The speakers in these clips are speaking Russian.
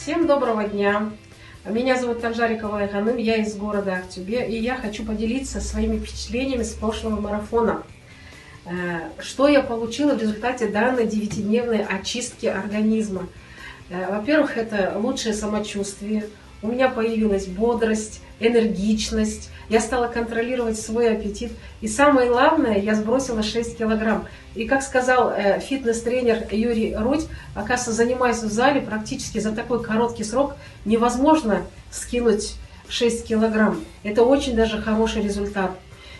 Всем доброго дня! Меня зовут Танжарикова Айганым, я из города Актюбе, и я хочу поделиться своими впечатлениями с прошлого марафона. Что я получила в результате данной 9-дневной очистки организма? Во-первых, это лучшее самочувствие, у меня появилась бодрость, энергичность, я стала контролировать свой аппетит. И самое главное, я сбросила 6 килограмм. И как сказал фитнес-тренер Юрий Рудь, оказывается, занимаясь в зале, практически за такой короткий срок невозможно скинуть 6 килограмм. Это очень даже хороший результат.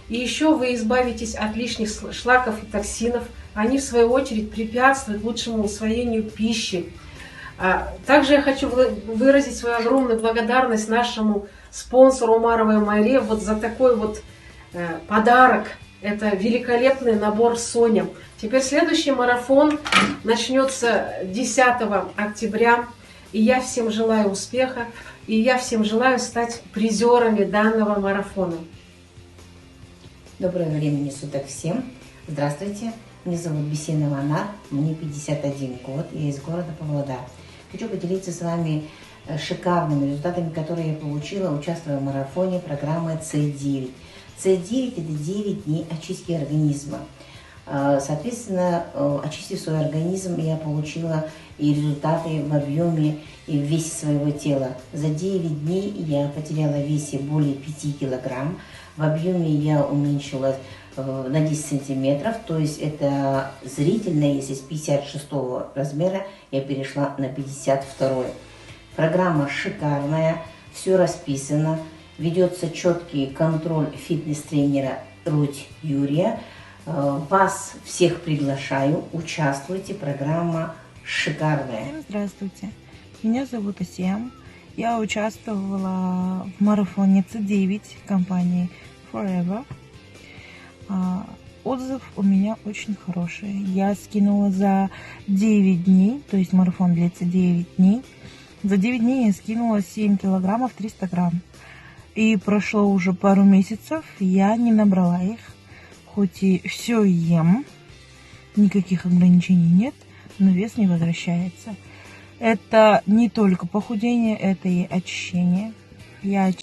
И еще вы избавитесь от лишних шлаков и токсинов. Они, в свою очередь, препятствуют лучшему усвоению пищи. Также я хочу выразить свою огромную благодарность нашему спонсору Умаровой Майре вот за такой вот подарок. Это великолепный набор Соня. Теперь следующий марафон начнется 10 октября. И я всем желаю успеха. И я всем желаю стать призерами данного марафона. Доброго времени суток всем. Здравствуйте. Меня зовут Бесенова Анар. Мне 51 год. Я из города Павлодар. Хочу поделиться с вами шикарными результатами, которые я получила, участвуя в марафоне программы С9. С9 – это 9 дней очистки организма. Соответственно, очистив свой организм, я получила и результаты в объеме и в весе своего тела. За 9 дней я потеряла в весе более 5 килограмм. В объеме я уменьшилась на 10 сантиметров, то есть это зрительно, если с 56 размера я перешла на 52. Программа шикарная, все расписано, ведется четкий контроль фитнес-тренера Рудь Юрия. Вас всех приглашаю, участвуйте, программа шикарная. Здравствуйте, меня зовут Асиям. Я участвовала в марафоне С9 компании Forever. Отзыв у меня очень хороший. Я скинула за 9 дней, то есть марафон длится 9 дней. За 9 дней я скинула 7 килограммов 300 грамм. И прошло уже пару месяцев, я не набрала их. Хоть и все ем, никаких ограничений нет, но вес не возвращается. Это не только похудение, это и очищение.